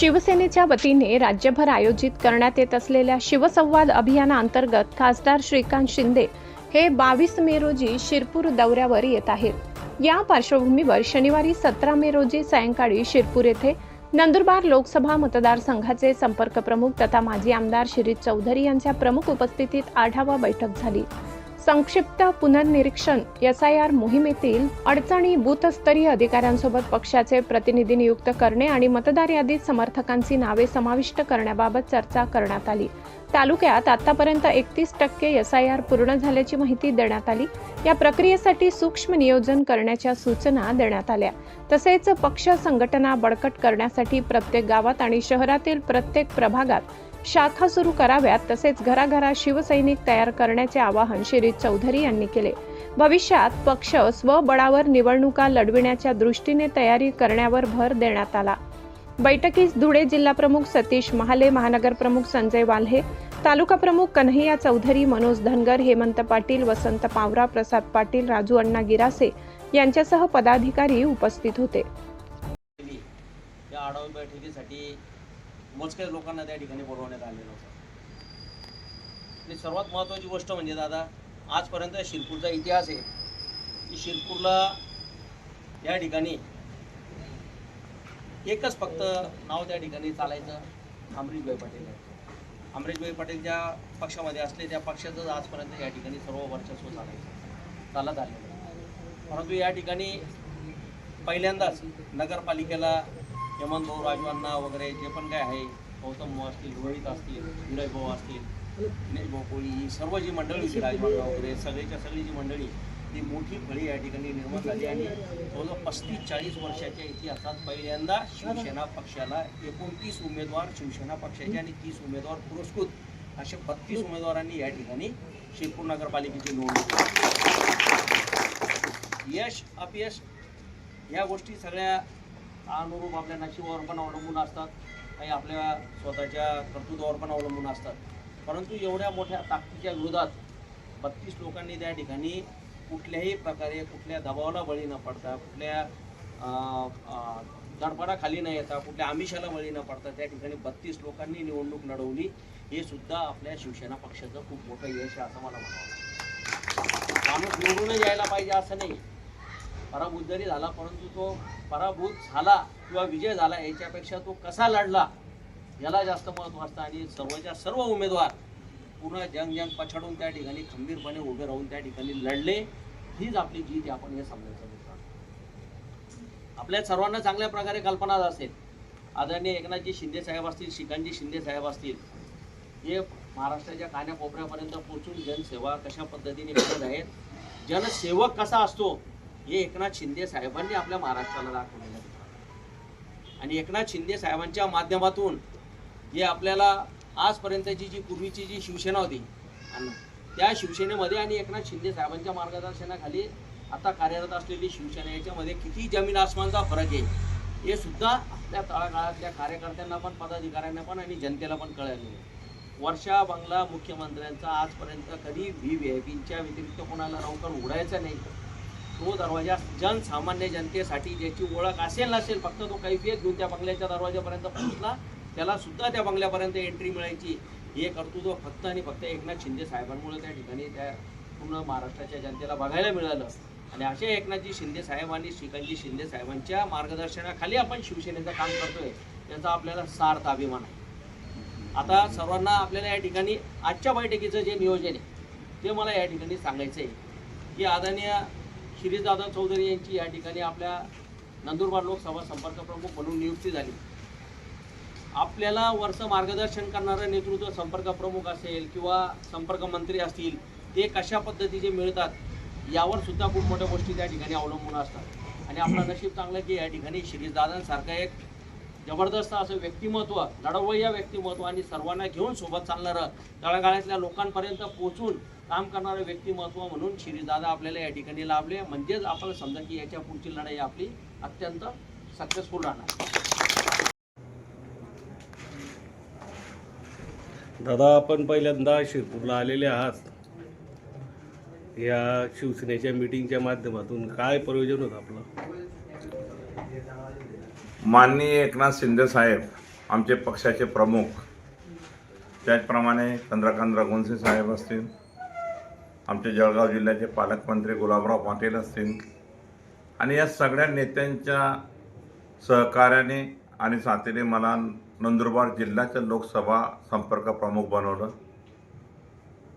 शिवसेनेच्या वतीने राज्यभर आयोजित करण्यात येत असलेल्या शिवसंवाद अभियानाअंतर्गत खासदार श्रीकांत शिंदे हे 22 मे रोजी शिरपूर दौऱ्यावर येत आहेत। या पार्श्वभूमीवर शनिवारी 17 मे रोजी सायंकाळी शिरपूर येथे नंदुरबार लोकसभा मतदारसंघाचे संपर्क प्रमुख तथा माजी आमदार शिरीष चौधरी यांच्या प्रमुख उपस्थितीत आढावा बैठक झाली। संक्षिप्त पुनर्निरीक्षण SIR मोहिमेतील अडचणी, बूथस्तरीय अधिकाऱ्यांसोबत पक्षाचे प्रतिनिधी नियुक्त करणे आणि मतदार यादीत समर्थकांची नावे समाविष्ट करण्याबाबत चर्चा करण्यात आली। तालुक्यात आतापर्यंत 31% SIR पूर्ण झाल्याची माहिती देण्यात आली। या प्रक्रियेसाठी सूक्ष्म नियोजन करण्याच्या सूचना देण्यात आल्या। तसेच पक्ष संघटना बळकट करण्यासाठी प्रत्येक गावात आणि शहरातील प्रत्येक प्रभागात शाखा सुरू कराव्यात, तसेच घराघरात शिवसैनिक तयार करण्याचे आवाहन शिरीष चौधरी यांनी केले। भविष्यात पक्ष स्वबळावर निवडणुका लढविण्याच्या दृष्टीने तयारी करण्यावर भर देण्यात आला। बैठकीस धुळे जिल्हा प्रमुख सतीश महाले, महानगर प्रमुख संजय वाल्हे, तालुका प्रमुख कन्हैया चौधरी, मनोज धनगर, हेमंत पाटील, वसंत पावरा, प्रसाद पाटील, राजू अण्णा गिरासे यांच्यासह पदाधिकारी उपस्थित होते। या आढावा बैठकीसाठी मोजक्या लोकांना त्या ठिकाणी बोलवण्यात आलेलं होतं। आणि सर्वात महत्त्वाची गोष्ट म्हणजे दादा, आजपर्यंत शिरपूरचा इतिहास आहे की शिरपूरला या ठिकाणी एकच फक्त नाव त्या ठिकाणी चालायचं, अमरीशभाई पटेल आहे। अमरीशभाई पटेल ज्या पक्षामध्ये असले त्या पक्षाचंच आजपर्यंत या ठिकाणी सर्व वर्चस्व चालत आलेलं। परंतु या ठिकाणी पहिल्यांदाच नगरपालिकेला हेमंत भाऊ, राजू अण्णा वगैरे जे पण काय आहे, गौतम भाऊ असतील, रोहित असतील, विनय भाऊ असतील, दिनेश भाऊ कोळी, ही सर्व जी मंडळी होती, राजमार्ग वगैरे सगळीच्या सगळी जी मंडळी, ती मोठी फळी या ठिकाणी निर्माण झाली। आणि जवळजवळ 35-40 वर्षाच्या इतिहासात पहिल्यांदा शिवसेना पक्षाला 29 उमेदवार शिवसेना पक्षाचे आणि 30 उमेदवार पुरस्कृत असे 32 उमेदवारांनी या ठिकाणी शिरपूर नगरपालिकेची निवडणूक केली। यश अपयश या गोष्टी सगळ्या अनुरूप आपल्या नशिबावर पण अवलंबून असतात, काही आपल्या स्वतःच्या कर्तृत्वावर पण अवलंबून असतात। परंतु एवढ्या मोठ्या ताकदीच्या विरोधात 32 लोकांनी त्या ठिकाणी कुठल्याही प्रकारे कुठल्या दबावाला बळी न पडता, कुठल्या दडपणाखाली न येता, कुठल्या आमिषाला बळी न पडता त्या ठिकाणी 32 लोकांनी निवडणूक लढवली। हे सुद्धा आपल्या शिवसेना पक्षाचं खूप मोठं यश आहे असं मला म्हणावं। माणूस निवडूनच यायला पाहिजे असं नाही, पराभूत जरी झाला परंतु तो पराभूत झाला किंवा विजय झाला याच्यापेक्षा तो कसा लढला याला जास्त महत्त्व असतं। आणि सर्वच्या सर्व उमेदवार पूर्ण जंग पछाडून त्या ठिकाणी खंबीरपणे उभे राहून त्या ठिकाणी लढले, हीच आपली जीत आहे, आपण हे समजायचं मित्रांनो। आपल्या सर्वांना चांगल्या प्रकारे कल्पना असेल, आदरणीय एकनाथजी शिंदे साहेब असतील, श्रीकांतजी शिंदे साहेब असतील, हे महाराष्ट्राच्या कान्याकोपऱ्यापर्यंत पोहोचून जनसेवा कशा पद्धतीने करत आहेत, जनसेवक कसा असतो हे एकनाथ शिंदे साहेबांनी आपल्या महाराष्ट्राला दाखवलेलं आहे। आणि एकनाथ शिंदे साहेबांच्या माध्यमातून जे आपल्याला आजपर्यंतची जी पूर्वीची जी शिवसेना होती त्या शिवसेनेमध्ये आणि एकनाथ शिंदे साहेबांच्या मार्गदर्शनाखाली आता कार्यरत असलेली शिवसेना याच्यामध्ये किती जमीन आसमानचा फरक आहे हे सुद्धा आपल्या तळागाळातल्या कार्यकर्त्यांना पण, पदाधिकाऱ्यांना पण आणि जनतेला पण कळलेलं आहे। वर्षा बंगला मुख्यमंत्र्यांचा आजपर्यंत कधी VVIPच्या व्यतिरिक्त कोणाला लवकर उघडायचा नाही। तो दरवाजा जनसामान्य जनतेसाठी ज्याची ओळख असेल नसेल, फक्त तो कैफियत घेऊन त्या बंगल्याच्या दरवाजापर्यंत पोहोचला, त्याला सुद्धा त्या बंगल्यापर्यंत एंट्री मिळायची। हे कर्तृत्व फक्त आणि फक्त एकनाथ शिंदे साहेबांमुळे त्या ठिकाणी त्या पूर्ण महाराष्ट्राच्या जनतेला बघायला मिळालं। आणि असे एकनाथजी शिंदे साहेब आणि श्रीकांतजी शिंदे साहेबांच्या मार्गदर्शनाखाली आपण शिवसेनेचं काम करतोय, याचा आपल्याला सार्थ अभिमान आहे। आता सर्वांना आपल्याला या ठिकाणी आजच्या बैठकीचं जे नियोजन आहे ते मला या ठिकाणी सांगायचं आहे की आदरणीय शिरीषदादा चौधरी यांची या ठिकाणी आपल्या नंदुरबार लोकसभा संपर्क प्रमुख म्हणून नियुक्ती झाली। आपल्याला वर्ष मार्गदर्शन करणारं नेतृत्व संपर्क प्रमुख असेल किंवा संपर्क मंत्री असतील, ते कशा पद्धतीचे मिळतात यावर सुद्धा खूप मोठ्या गोष्टी त्या ठिकाणी अवलंबून असतात। आणि आपलं नशीब चांगलं की या ठिकाणी शिरीषदादांसारखं एक जबरदस्त असं व्यक्तिमत्व, लढवय्या व्यक्तिमत्व आणि सर्वांना घेऊन सोबत चालणारं, तळागाळातल्या लोकांपर्यंत पोहोचून काम करणारं व्यक्तिमत्व म्हणून शिरीषदादा आपल्याला या ठिकाणी लाभले। म्हणजेच आपण समजा की याच्या पुढची लढाई आपली अत्यंत सक्सेसफुल राहणार। दादा, आपण पहिल्यांदा शिरपूरला आलेले आहात, या शिवसेनेच्या मीटिंगच्या माध्यमातून काय प्रयोजन होतं आपलं? माननीय एकनाथ शिंदे साहेब आमचे पक्षाचे प्रमुख, त्याचप्रमाणे चंद्रकांत रघुवंशी साहेब असतील, आमचे जळगाव जिल्ह्याचे पालकमंत्री गुलाबराव पाटील असतील आणि या सगळ्या नेत्यांच्या सहकार्याने आणि साथीने मला नंदुरबार जिल्ह्याचं लोकसभा संपर्क प्रमुख बनवलं.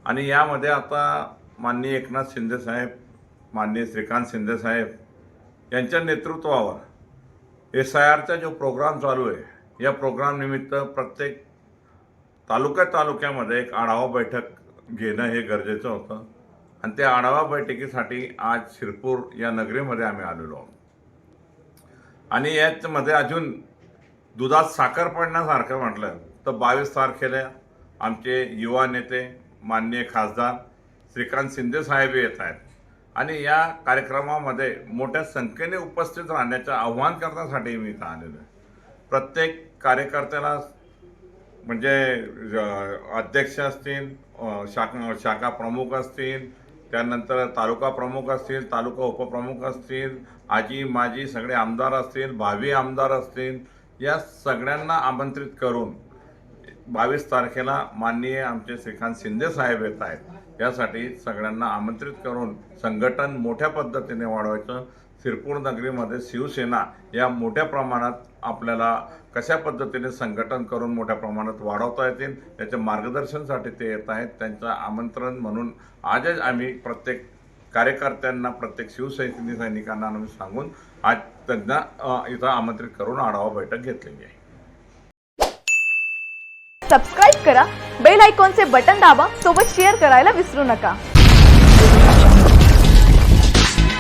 आणि यामध्ये आता माननीय एकनाथ शिंदे साहेब, माननीय श्रीकांत शिंदे साहेब यांच्या नेतृत्वावर SIRचा जो प्रोग्राम चालू आहे, या प्रोग्राम निमित्त प्रत्येक तालुक्यामध्ये एक आढावा बैठक घेणं हे गरजेचं होतं. आणि त्या आढावा बैठकीसाठी आज शिरपूर या नगरीमध्ये आम्ही आलेलो आहोत. आणि याच्यामध्ये अजून दुधात साखर पडण्यासारखं म्हटलं तर 22 तारखेला आमचे युवा नेते माननीय खासदार श्रीकांत शिंदे साहेब येत आहेत. आणि या कार्यक्रमामध्ये मोठ्या संख्येने उपस्थित राहण्याचं आव्हान करण्यासाठी मी इथं आलेलो आहे. प्रत्येक कार्यकर्त्याला म्हणजे अध्यक्ष असतील, शाखा प्रमुख असतील, त्यानंतर तालुका प्रमुख असतील, तालुका उपप्रमुख असतील, आजी माजी सगळे आमदार असतील, भावी आमदार असतील, या सगळ्यांना आमंत्रित करून 22 तारखेला माननीय आमचे श्रीकांत शिंदे साहेब येत आहेत. यासाठी सगळ्यांना आमंत्रित करून संघटन मोठ्या पद्धतीने वाढवायचं. शिरपूर नगरीमध्ये शिवसेना या मोठ्या प्रमाणात आपल्याला कशा पद्धतीने संघटन करून मोठ्या प्रमाणात वाढवता येतील याच्या मार्गदर्शनासाठी ते येत आहेत. त्यांचं आमंत्रण म्हणून आजच आम्ही प्रत्येक कार्यकर्त्यांना, प्रत्येक शिवसैनिकांना आम्ही सांगून आज त्यांना इथं आमंत्रित करून आढावा बैठक घेतलेली आहे. सबस्क्राइब करा, बेल आयकॉनचे बटन दाबा, सोबत शेअर करायला विसरू नका.